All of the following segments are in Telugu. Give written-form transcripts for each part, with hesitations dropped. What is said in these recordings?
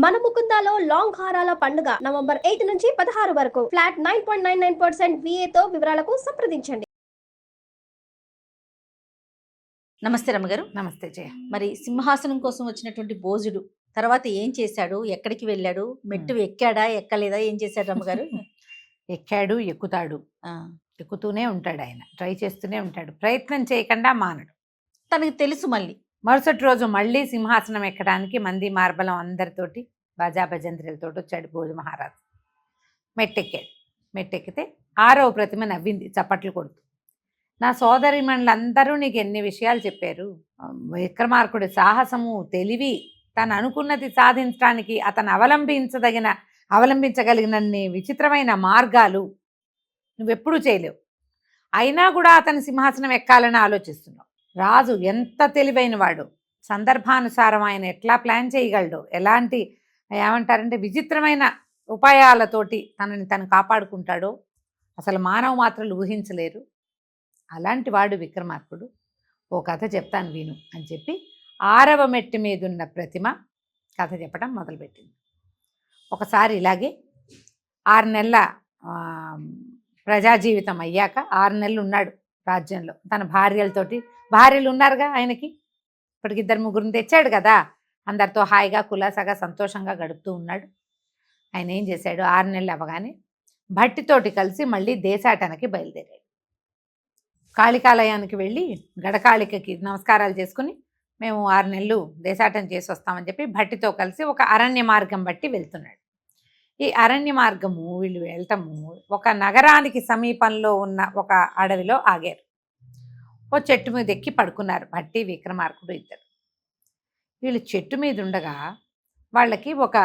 మన ముకుందాలో లాంగ్ హారాల పండుగ నవంబర్ 8 నుంచి 16 వరకు ఫ్లాట్ 9.99% VA తో వివరాలకు సంప్రదించండి. నమస్తే రమ్మగారు. నమస్తే జయ. మరి సింహాసనం కోసం వచ్చినటువంటి భోజుడు తర్వాత ఏం చేశాడు, ఎక్కడికి వెళ్ళాడు, మెట్టు ఎక్కాడా ఎక్కలేదా, ఏం చేశాడు రమ్మగారు? ఎక్కాడు, ఎక్కుతాడు, ఎక్కుతూనే ఉంటాడు. ఆయన ట్రై చేస్తూనే ఉంటాడు, ప్రయత్నం చేయకుండా మానడు. తనకి తెలుసు. మళ్ళీ మరుసటి రోజు మళ్ళీ సింహాసనం ఎక్కడానికి మంది మార్బలం అందరితోటి బాజా భజంత్రులతో వచ్చాడు భోజ మహారాజు. మెట్టెక్కాడు. మెట్టెక్కితే 6వ ప్రతిమ నవ్వింది చప్పట్లు కొడుతూ. నా సోదరిమణులందరూ నీకు ఎన్ని విషయాలు చెప్పారు. విక్రమార్కుడి సాహసము, తెలివి, తను అనుకున్నది సాధించడానికి అతను అవలంబించగలిగినన్ని విచిత్రమైన మార్గాలు నువ్వెప్పుడూ చేయలేవు. అయినా కూడా అతని సింహాసనం ఎక్కాలని ఆలోచిస్తున్నావు. రాజు ఎంత తెలివైన వాడు, సందర్భానుసారం ఆయన ఎట్లా ప్లాన్ చేయగలడు, ఎలాంటి ఏమంటారంటే విచిత్రమైన ఉపాయాలతోటి తనని తను కాపాడుకుంటాడో అసలు మానవ మాత్రలు ఊహించలేరు. అలాంటి వాడు విక్రమార్కుడు. ఓ కథ చెప్తాను విను అని చెప్పి 6వ మెట్టు మీదున్న ప్రతిమ కథ చెప్పడం మొదలుపెట్టింది. ఒకసారి ఇలాగే 6 నెలల ప్రజా జీవితం అయ్యాక 6 నెలలు ఉన్నాడు రాజ్యంలో తన భార్యలతోటి. భార్యలు ఉన్నారుగా ఆయనకి, ఇప్పటికి 2-3 తెచ్చాడు కదా, అందరితో హాయిగా కులాసాగా సంతోషంగా గడుపుతూ ఉన్నాడు. ఆయన ఏం చేశాడు, 6 నెలలు అవ్వగానే భట్టితోటి కలిసి మళ్ళీ దేశాటనకి బయలుదేరాడు. కాళికాలయానికి వెళ్ళి గడకాళికకి నమస్కారాలు చేసుకుని మేము 6 నెలలు దేశాటన చేసి వస్తామని చెప్పి భట్టితో కలిసి ఒక అరణ్య మార్గం బట్టి వెళ్తున్నాడు. ఈ అరణ్య మార్గము వీళ్ళు వెళ్ళటము ఒక నగరానికి సమీపంలో ఉన్న ఒక అడవిలో ఆగారు. ఓ చెట్టు మీద ఎక్కి పడుకున్నారు భట్టి విక్రమార్కుడు ఇద్దరు. వీళ్ళు చెట్టు మీద ఉండగా వాళ్ళకి ఒక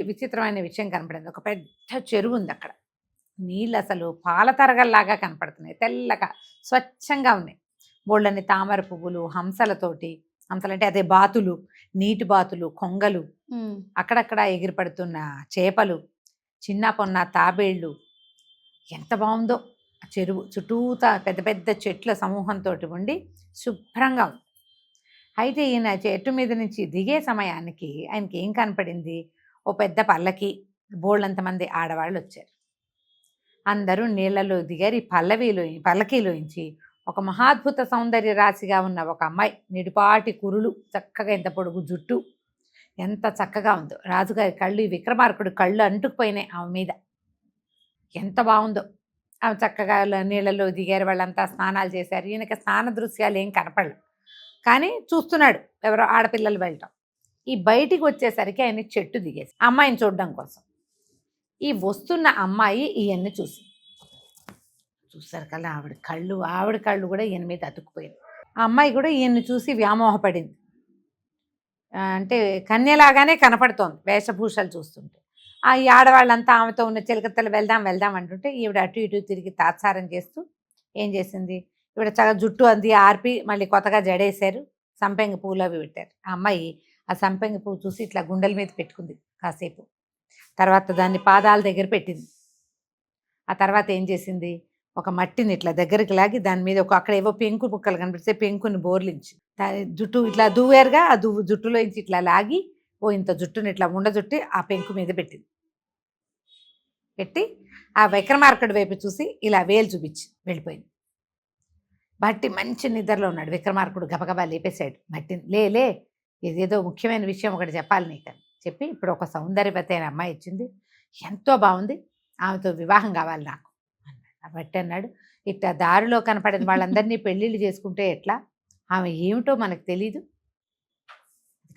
విచిత్రమైన విషయం కనపడింది. ఒక పెద్ద చెరువు ఉంది అక్కడ. నీళ్ళు అసలు పాల తరగల్లాగా కనపడుతున్నాయి, తెల్లగా స్వచ్ఛంగా ఉన్నాయి. బోళ్ళని తామర పువ్వులు, హంసలతోటి, హంసలంటే అదే బాతులు, నీటి బాతులు, కొంగలు, అక్కడక్కడ ఎగిరిపడుతున్న చేపలు, చిన్న పొన్న తాబేళ్ళు. ఎంత బాగుందో ఆ చెరువు. చుట్టూతా పెద్ద పెద్ద చెట్ల సమూహంతో ఉండి శుభ్రంగా ఉంది. అయితే ఈయన చెట్టు మీద నుంచి దిగే సమయానికి ఆయనకి ఏం కనపడింది, ఓ పెద్ద పల్లకి, బోళ్ళంతమంది ఆడవాళ్ళు వచ్చారు. అందరూ నీళ్లలో దిగారు. ఈ పల్లకీలోంచి ఒక మహాద్భుత సౌందర్య రాశిగా ఉన్న ఒక అమ్మాయి, నిడిపాటి కురులు, చక్కగా ఎంత పొడుగు జుట్టు, ఎంత చక్కగా ఉందో. రాజుగారి కళ్ళు, ఈ విక్రమార్కుడు కళ్ళు అంటుకుపోయినాయి ఆమె మీద. ఎంత బాగుందో ఆమె. చక్కగా నీళ్ళలో దిగారు, వాళ్ళంతా స్నానాలు చేశారు. ఈయనకి స్నాన దృశ్యాలు ఏం కనపడలేదు, కానీ చూస్తున్నాడు ఎవరో ఆడపిల్లలు వెళ్ళటం. ఈ బయటికి వచ్చేసరికి ఆయన చెట్టు దిగేసి అమ్మాయిని చూడడం కోసం. ఈ వస్తున్న అమ్మాయి ఈయన్ని చూసారు కదా, ఆవిడ కళ్ళు కూడా ఈయన మీద అతుక్కుపోయింది. ఆ అమ్మాయి కూడా ఈయన్ని చూసి వ్యామోహపడింది. అంటే కన్యలాగానే కనపడుతోంది వేషభూషాలు చూస్తుంటే. ఈ ఆడవాళ్ళంతా ఆమెతో ఉన్న చిలకత్తలు వెళ్దాం అంటుంటే ఈవిడ అటు ఇటు తిరిగి తాత్సారం చేస్తూ ఏం చేసింది, ఈవిడ చక్కగా జుట్టు అంది ఆర్పి మళ్ళీ కొత్తగా జడేశారు, సంపెంగ పూలు అవి పెట్టారు. ఆ అమ్మాయి ఆ సంపెంగ పువ్వు చూసి ఇట్లా గుండెల మీద పెట్టుకుంది కాసేపు. తర్వాత దాన్ని పాదాల దగ్గర పెట్టింది. ఆ తర్వాత ఏం చేసింది, ఒక మట్టిని ఇట్లా దగ్గరికి లాగి దాని మీద అక్కడ ఏవో పెంకు ముక్కలు కనిపిస్తే పెంకుని బోర్లించి దాని జుట్టు ఇట్లా దువ్వారుగా ఆ జుట్టులోంచి ఇట్లా లాగి ఇంత జుట్టుని ఇట్లా జుట్టి ఆ పెంకు మీద పెట్టి ఆ విక్రమార్కుడి వైపు చూసి ఇలా వేలు చూపించి వెళ్ళిపోయింది. భట్టి మంచి నిద్రలో ఉన్నాడు. విక్రమార్కుడు గబగబా లేపేశాడు భట్టిని. లే ఇదేదో ముఖ్యమైన విషయం ఒకటి చెప్పాలి నీకని చెప్పి, ఇప్పుడు ఒక సౌందర్యవతి అయిన అమ్మాయి ఇచ్చింది, ఎంతో బాగుంది, ఆమెతో వివాహం కావాలి నాకు అన్నాడు. భట్టి అన్నాడు, ఇట్లా దారిలో కనపడిన వాళ్ళందరినీ పెళ్ళిళ్ళు చేసుకుంటే ఎట్లా, ఆమె ఏమిటో మనకు తెలీదు,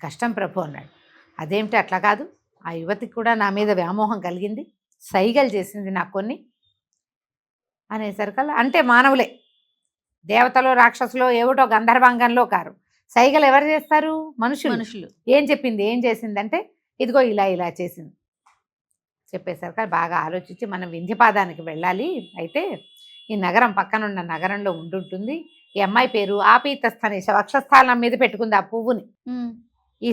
కష్టం ప్రభు అన్నాడు. అదేమిటి అట్లా కాదు, ఆ యువతికి కూడా నా మీద వ్యామోహం కలిగింది, సైగలు చేసింది నాకు కొన్ని అనేసరికల్లా, అంటే మానవులే, దేవతలో రాక్షసులో ఏమిటో గంధర్వాంగంలో కారు, సైగలు ఎవరు చేస్తారు, మనుషులు. ఏం చేసిందంటే ఇదిగో ఇలా చేసింది చెప్పేసరికి బాగా ఆలోచించి మనం వింధ్యపాదానికి వెళ్ళాలి, అయితే ఈ నగరం పక్కనున్న నగరంలో ఉంటుంటుంది, ఈ అమ్మాయి పేరు ఆపీతస్థని వక్షస్థలం మీద పెట్టుకుంది ఆ పువ్వుని. ఈ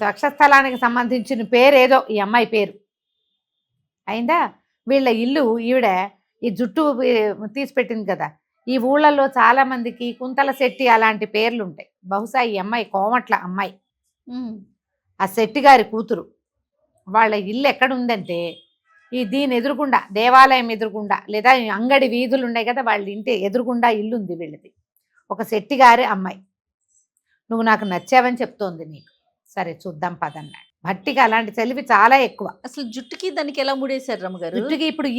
వక్షస్థలానికి సంబంధించిన పేరేదో ఈ అమ్మాయి పేరు అయిందా. వీళ్ళ ఇల్లు ఈవిడ ఈ జుట్టు తీసిపెట్టింది కదా, ఈ ఊళ్ళల్లో చాలా మందికి కుంతల శెట్టి అలాంటి పేర్లు ఉంటాయి. బహుశా ఈ అమ్మాయి కోమట్ల అమ్మాయి, ఆ శెట్టి గారి కూతురు. వాళ్ళ ఇల్లు ఎక్కడ ఉందంటే దీని ఎదురుగుండా దేవాలయం ఎదురుగుండా లేదా ఈ అంగడి వీధులు ఉన్నాయి కదా, వాళ్ళ ఇంటి ఎదురుగుండా ఇల్లు ఉంది వీళ్ళది. ఒక శెట్టిగారి అమ్మాయి. నువ్వు నాకు నచ్చావని చెప్తోంది నీకు. సరే చూద్దాం పదన్నాడు. భట్టికి అలాంటి తెలివి చాలా ఎక్కువ. అసలు జుట్టుకి దానికి ఎలా ముడేశారు రమ్మగారు? జుట్టుకి ఇప్పుడు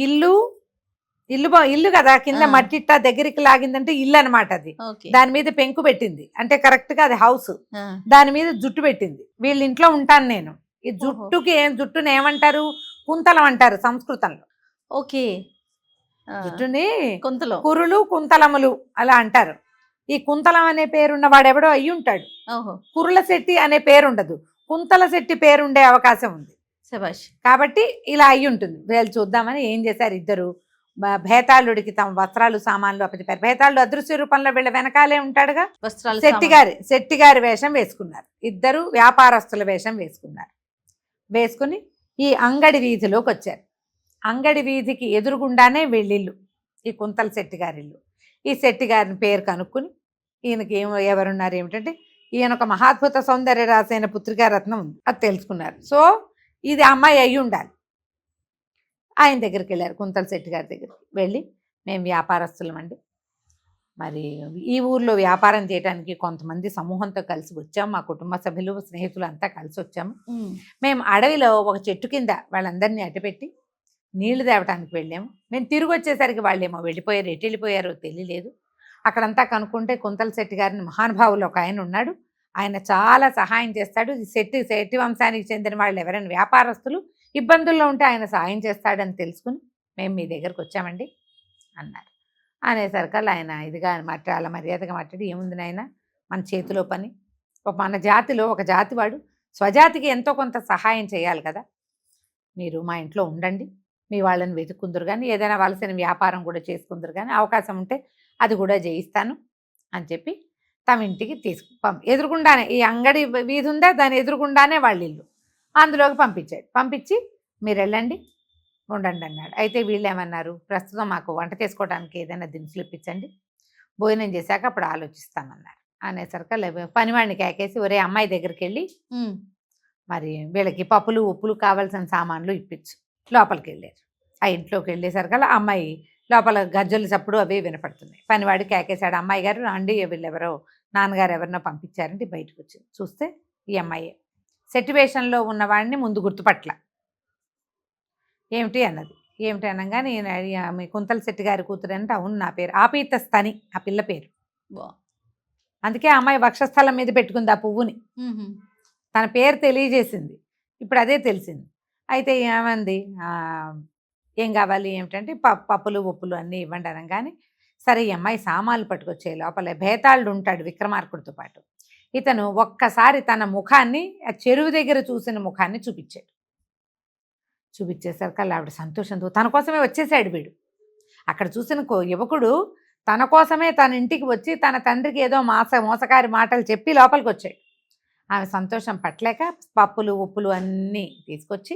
ఇల్లు కదా, కింద మట్టిట్ట దగ్గరికి లాగిందంటే ఇల్లు అనమాట అది. దాని మీద పెంకు పెట్టింది అంటే కరెక్ట్ గా అది హౌస్. దాని మీద జుట్టు పెట్టింది. వీళ్ళ ఇంట్లో ఉంటాను నేను. ఈ జుట్టుని ఏమంటారు? కుంతలం అంటారు సంస్కృతంలో. ఓకే. జుట్టుని కొంతలో కురులు కుంతలములు అలా అంటారు. ఈ కుంతలం అనే పేరున్న వాడెవడో అయ్యి ఉంటాడు. కురుల శెట్టి అనే పేరుండదు, కుంతల శెట్టి పేరుండే అవకాశం ఉంది. శభాష్. కాబట్టి ఇలా అయ్యి ఉంటుంది. వీళ్ళు చూద్దామని ఏం చేశారు, ఇద్దరు భేతాళుడికి తమ వస్త్రాలు సామాన్లు అప్పచెప్పారు. భేతాళుడు అదృశ్య రూపంలో వీళ్ళ వెనకాలే ఉంటాడుగా. వస్త్రాలు శెట్టిగారి వేషం వేసుకున్నారు. ఇద్దరు వ్యాపారస్తుల వేషం వేసుకున్నారు. వేసుకుని ఈ అంగడి వీధిలోకి వచ్చారు. అంగడి వీధికి ఎదురుగుండానే వీళ్ళిల్లు, ఈ కుంతల శెట్టిగారిల్లు. ఈ శెట్టిగారిని పేరు కనుక్కుని ఈయనకి ఎవరున్నారు ఏమిటంటే, ఈయన ఒక మహాద్భుత సౌందర్య రాసైన పుత్రికారత్నం ఉంది, అది తెలుసుకున్నారు. సో ఇది అమ్మాయి అయ్యి ఉండాలి. ఆయన దగ్గరికి వెళ్ళారు, కుంతల శెట్టిగారి దగ్గరికి వెళ్ళి, మేము వ్యాపారస్తులమండి, మరి ఈ ఊర్లో వ్యాపారం చేయడానికి కొంతమంది సమూహంతో కలిసి వచ్చాము, మా కుటుంబ సభ్యులు స్నేహితులు అంతా కలిసి వచ్చాము. మేము అడవిలో ఒక చెట్టు కింద వాళ్ళందరినీ అట్టపెట్టి నీళ్లు తేవటానికి వెళ్ళాము. మేము తిరిగి వచ్చేసరికి వాళ్ళేమో వెళ్ళిపోయారు, ఎటు వెళ్ళిపోయారో తెలియలేదు. అక్కడంతా కనుక్కుంటే కుంతల శెట్టి గారిని మహానుభావులు ఒక ఆయన ఉన్నాడు, ఆయన చాలా సహాయం చేస్తాడు. శెట్టి వంశానికి చెందిన వాళ్ళు ఎవరైనా వ్యాపారస్తులు ఇబ్బందుల్లో ఉంటే ఆయన సహాయం చేస్తాడని తెలుసుకుని మేము మీ దగ్గరకు వచ్చామండి అన్నారు. అనేసరికల్లా ఆయన ఇదిగా అలా మర్యాదగా మాట్లాడి, ఏముంది నాయన, మన చేతిలో పని, మన జాతిలో ఒక జాతివాడు స్వజాతికి ఎంతో కొంత సహాయం చేయాలి కదా, మీరు మా ఇంట్లో ఉండండి, మీ వాళ్ళని వెతుక్కుందరు కానీ ఏదైనా వలసిన వ్యాపారం కూడా చేసుకుందరు కానీ అవకాశం ఉంటే అది కూడా చేయిస్తాను అని చెప్పి తమ ఇంటికి ఎదురుగుండానే ఈ అంగడి వీధి ఉందా, దాని ఎదురుగుండానే వాళ్ళ ఇల్లు, అందులోకి పంపించాడు. పంపించి మీరు వెళ్ళండి ఉండండి అన్నాడు. అయితే వీళ్ళు ఏమన్నారు, ప్రస్తుతం మాకు వంట చేసుకోవడానికి ఏదైనా దినుసులు ఇప్పించండి, భోజనం చేశాక అప్పుడు ఆలోచిస్తామన్నారు. అనేసరికి పనివాడిని కేకేసి, ఒరే అమ్మాయి దగ్గరికి వెళ్ళి మరి వీళ్ళకి పప్పులు ఉప్పులు కావాల్సిన సామాన్లు ఇప్పించు. లోపలికి వెళ్ళారు. ఆ ఇంట్లోకి వెళ్ళేసరికల్లా అమ్మాయి లోపల గజ్జలు చప్పుడు అవి వినపడుతున్నాయి. పనివాడు కేకేశాడు, అమ్మాయి గారు అండి, వీళ్ళెవరో నాన్నగారు ఎవరినో పంపించారంటే బయటకు వచ్చింది. చూస్తే ఈ అమ్మాయి సిట్యువేషన్లో ఉన్నవాడిని ముందు గుర్తుపట్ల. ఏమిటి అన్నది. ఏమిటి అనగానే మీ కుంతల శెట్టి గారి కూతురు అంటే, అవును నా పేరు ఆపీతస్తని, ఆ పిల్ల పేరు. అందుకే అమ్మాయి వక్షస్థలం మీద పెట్టుకుంది ఆ పువ్వుని, తన పేరు తెలియజేసింది. ఇప్పుడు అదే తెలిసింది. అయితే ఏమంది, ఏం కావాలి ఏమిటంటే పప్పులు ఉప్పులు అన్నీ ఇవ్వండి అనగానే, సరే ఈ అమ్మాయి సామాన్లు పట్టుకొచ్చే లోపల భేతాళుడు ఉంటాడు విక్రమార్కుడితో పాటు. ఇతను ఒక్కసారి తన ముఖాన్ని ఆ చెరువు దగ్గర చూసిన ముఖాన్ని చూపించాడు. చూపించేసరికి ఆవిడ సంతోషంతో, తన కోసమే వచ్చేసాడు వీడు. అక్కడ చూసిన యువకుడు తన కోసమే తన ఇంటికి వచ్చి తన తండ్రికి ఏదో మోసకారి మాటలు చెప్పి లోపలికి వచ్చాడు. ఆమె సంతోషం పట్టలేక పప్పులు ఉప్పులు అన్నీ తీసుకొచ్చి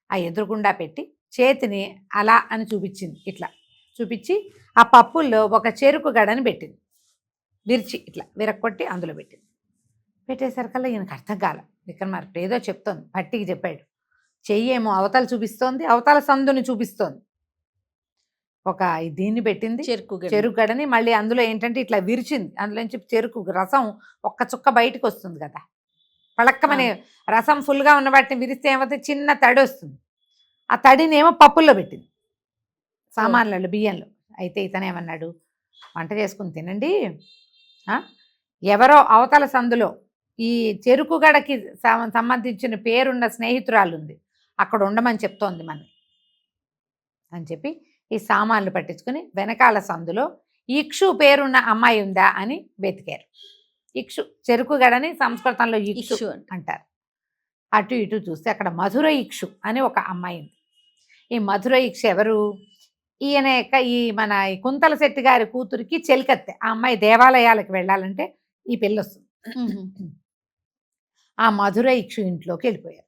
ఆ ఎదురుగుండా పెట్టి చేతిని అలా అని చూపించింది. ఇట్లా చూపించి ఆ పప్పుల్లో ఒక చెరుకు గడని పెట్టింది, విరిచి ఇట్లా విరక్కొట్టి అందులో పెట్టింది. పెట్టేసరికల్లా ఈయనకు అర్థం కాల. విక్రమార్కుడు ఏదో చెప్తోంది, భట్టికి చెప్పాడు. చెయ్యేమో అవతల చూపిస్తోంది, అవతల సందుని చూపిస్తోంది. ఒక దీన్ని పెట్టింది చెరుకు గడని, మళ్ళీ అందులో ఏంటంటే ఇట్లా విరిచింది. అందులోంచి చెరుకు రసం ఒక్క చుక్క బయటకు వస్తుంది కదా, పళక్కమనే రసం ఫుల్గా ఉన్న వాటిని విరిస్తే ఏమవుతుంది, చిన్న తడి వస్తుంది. ఆ తడినేమో పప్పుల్లో పెట్టింది, సామాన్లలో బియ్యంలో. అయితే ఇతనేమన్నాడు, వంట చేసుకుని తినండి, ఎవరో అవతల సందులో ఈ చెరుకు గడకి సంబంధించిన పేరున్న స్నేహితురాలు ఉంది, అక్కడ ఉండమని చెప్తోంది మనని అని చెప్పి ఈ సామాన్లు పట్టించుకుని వెనకాల సందులో ఇక్షు పేరున్న అమ్మాయి ఉందా అని వెతికారు. ఇక్షు చెరుకు గడని సంస్కృతంలో ఇక్షు అంటారు. అటు ఇటు చూస్తే అక్కడ మధుర ఇక్షు అని ఒక అమ్మాయి ఉంది. ఈ మధుర ఇక్షు ఎవరు, ఈయన ఈ మన కుంతల శెట్టి గారి కూతురికి చెలికత్తె. ఆ అమ్మాయి దేవాలయాలకు వెళ్ళాలంటే ఈ పిల్ల వస్తుంది. ఆ మధుర ఇక్షు ఇంట్లోకి వెళ్ళిపోయారు.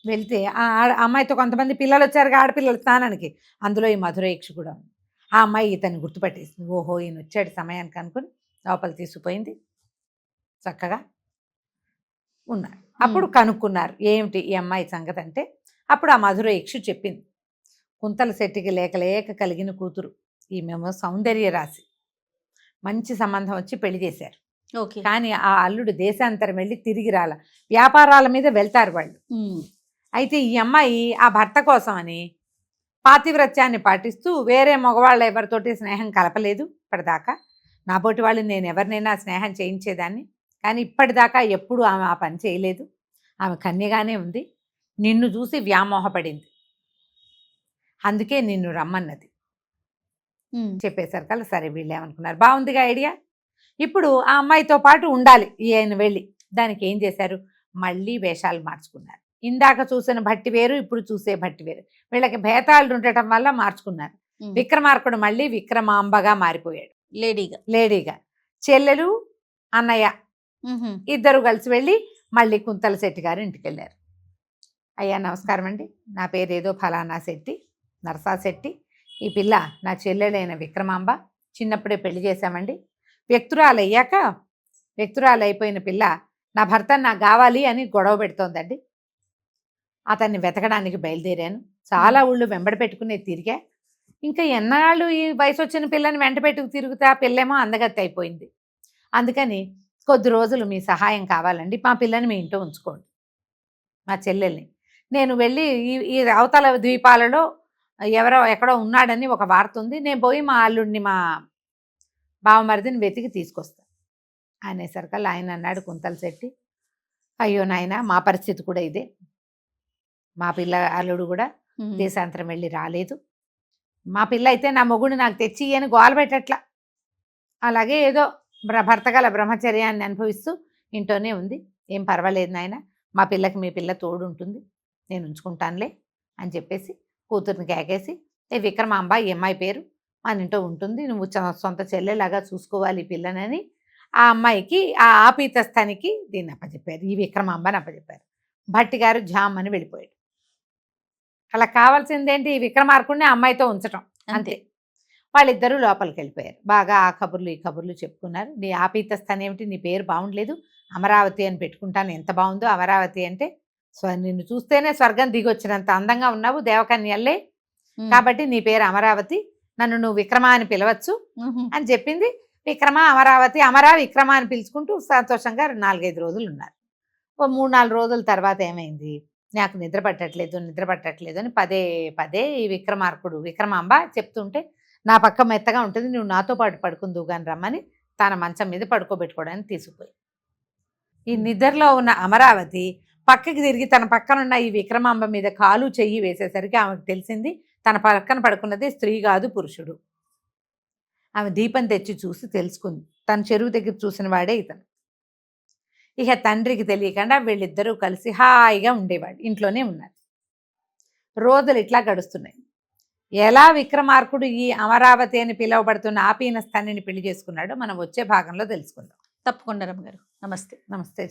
వెళ్తే ఆ అమ్మాయితో కొంతమంది పిల్లలు వచ్చారు, ఆడపిల్లలు స్నానానికి, అందులో ఈ మధుర ఇక్షు కూడా ఉంది. ఆ అమ్మాయి ఇతన్ని గుర్తుపట్టేసింది. ఓహో ఈయన వచ్చాడు సమయానికి అనుకుని లోపల తీసుకుపోయింది. చక్కగా ఉన్నాడు. అప్పుడు కనుక్కున్నారు ఏమిటి ఈ అమ్మాయి సంగతి అంటే, అప్పుడు ఆ మధుర యక్షు చెప్పింది, కుంతల శెట్టికి లేక లేక కలిగిన కూతురు, ఈమెమో సౌందర్య రాశి, మంచి సంబంధం వచ్చి పెళ్లి చేశారు. ఓకే. కానీ ఆ అల్లుడు దేశాంతరం వెళ్ళి తిరిగి రాల, వ్యాపారాల మీద వెళ్తారు వాళ్ళు. అయితే ఈ అమ్మాయి ఆ భర్త కోసమని పాతివ్రత్యాన్ని పాటిస్తూ వేరే మగవాళ్ళ ఎవరితోటి స్నేహం కలపలేదు ఇప్పటిదాకా. నాబోటి వాళ్ళు నేను ఎవరినైనా స్నేహం చేయించేదాన్ని, కానీ ఇప్పటిదాకా ఎప్పుడు ఆమె ఆ పని చేయలేదు. ఆమె కన్యగానే ఉంది. నిన్ను చూసి వ్యామోహపడింది, అందుకే నిన్ను రమ్మన్నది చెప్పేశారు కదా. సరే వీళ్ళు ఏమనుకున్నారు, బాగుందిగా ఐడియా. ఇప్పుడు ఆ అమ్మాయితో పాటు ఉండాలి ఈయన వెళ్ళి. దానికి ఏం చేశారు, మళ్ళీ వేషాలు మార్చుకున్నారు. ఇందాక చూసిన భట్టి వేరు, ఇప్పుడు చూసే భట్టి వేరు. వీళ్ళకి భేతాళుడు ఉండటం వల్ల మార్చుకున్నారు. విక్రమార్కుడు మళ్ళీ విక్రమాంబగా మారిపోయాడు, లేడీగా. చెల్లెలు అన్నయ్య ఇద్దరు కలిసి వెళ్ళి మళ్ళీ కుంతల శెట్టి గారు ఇంటికి వెళ్ళారు. అయ్యా నమస్కారం అండి, నా పేరు ఏదో ఫలానా శెట్టి, నరసా శెట్టి. ఈ పిల్ల నా చెల్లెలైన విక్రమాంబ, చిన్నప్పుడే పెళ్లి చేశామండి. వ్యక్తురాలు అయిపోయిన పిల్ల నా భర్త నాకు కావాలి అని గొడవ పెడుతోందండి. అతన్ని వెతకడానికి బయలుదేరాను. చాలా ఊళ్ళు వెంబడి పెట్టుకునే తిరిగా. ఇంకా ఎన్నాళ్ళు ఈ వయసు వచ్చిన పిల్లని వెంట పెట్టుకు తిరుగుతా, ఆ పిల్లేమో అందగత్తి అయిపోయింది. అందుకని కొద్ది రోజులు మీ సహాయం కావాలండి, మా పిల్లని మీ ఇంట్లో ఉంచుకోండి, మా చెల్లెల్ని. నేను వెళ్ళి ఈ అవతల ద్వీపాలలో ఎక్కడో ఉన్నాడని ఒక వార్త ఉంది, నేను పోయి మా అల్లుడిని, మా బావమరిదిని వెతికి తీసుకొస్తాను అనేసరికల్లా ఆయన అన్నాడు, కుంతల శెట్టి, అయ్యో నాయన మా పరిస్థితి కూడా ఇదే. మా పిల్ల అల్లుడు కూడా దేశాంతరం వెళ్ళి రాలేదు. మా పిల్ల అయితే నా మొగుడిని నాకు తెచ్చి అని గోల పెట్టట్లా, అలాగే ఏదో భర్త గల బ్రహ్మచర్యాన్ని అనుభవిస్తూ ఇంట్లోనే ఉంది. ఏం పర్వాలేదు నాయన, మా పిల్లకి మీ పిల్ల తోడు ఉంటుంది, నేను ఉంచుకుంటానులే అని చెప్పేసి కూతుర్ని కేకేసి, ఏ విక్రమాంబ ఈ అమ్మాయి పేరు, మన ఇంట్లో ఉంటుంది, నువ్వు సొంత చెల్లెలాగా చూసుకోవాలి ఈ పిల్లనని ఆ అమ్మాయికి, ఆ ఆపీతస్థానికి దీన్ని అప్పచెప్పారు, ఈ విక్రమాంబని అప్పచెప్పారు. భట్టి గారు జామ్ అని వెళ్ళిపోయాడు. అలా కావాల్సిందేంటి, ఈ విక్రమార్కుడిని అమ్మాయితో ఉంచటం అంతే. వాళ్ళిద్దరూ లోపలికి వెళ్ళిపోయారు. బాగా ఆ కబుర్లు ఈ కబుర్లు చెప్పుకున్నారు. నీ ఆపీతస్థానం ఏమిటి, నీ పేరు బాగుండలేదు, అమరావతి అని పెట్టుకుంటాను, ఎంత బాగుందో అమరావతి అంటే. నిన్ను చూస్తేనే స్వర్గం దిగొచ్చినంత అందంగా ఉన్నావు, దేవకన్యల్లే, కాబట్టి నీ పేరు అమరావతి, నన్ను నువ్వు విక్రమ అని పిలవచ్చు అని చెప్పింది. విక్రమ అమరావతి, విక్రమ అని పిలుచుకుంటూ సంతోషంగా 4-5 రోజులు ఉన్నారు. ఓ 3-4 రోజుల తర్వాత ఏమైంది, నాకు నిద్ర పట్టట్లేదు అని పదే ఈ విక్రమాంబ చెప్తుంటే, నా పక్క మెత్తగా ఉంటుంది, నువ్వు నాతో పాటు పడుకుందువు కానీ రమ్మని తన మంచం మీద పడుకోబెట్టుకోవడానికి తీసుకుపోయి, ఈ నిద్రలో ఉన్న అమరావతి పక్కకి తిరిగి తన పక్కనున్న ఈ విక్రమాంబ మీద కాలు చెయ్యి వేసేసరికి ఆమెకు తెలిసింది తన పక్కన పడుకున్నది స్త్రీ కాదు, పురుషుడు. ఆమె దీపం తెచ్చి చూసి తెలుసుకుంది, తన చెరువు దగ్గర చూసిన వాడే ఇతను. ఇక తండ్రికి తెలియకుండా వీళ్ళిద్దరూ కలిసి హాయిగా ఉండేవాడు, ఇంట్లోనే ఉన్నారు. రోజులు ఇట్లా గడుస్తున్నాయి. ఎలా విక్రమార్కుడు ఈ అమరావతి అని పిలువబడుతున్న ఆపీనస్థానిని పెళ్లి చేసుకున్నాడో మనం వచ్చే భాగంలో తెలుసుకుందాం. తప్పకుండా రమ్మగారు. నమస్తే. నమస్తే.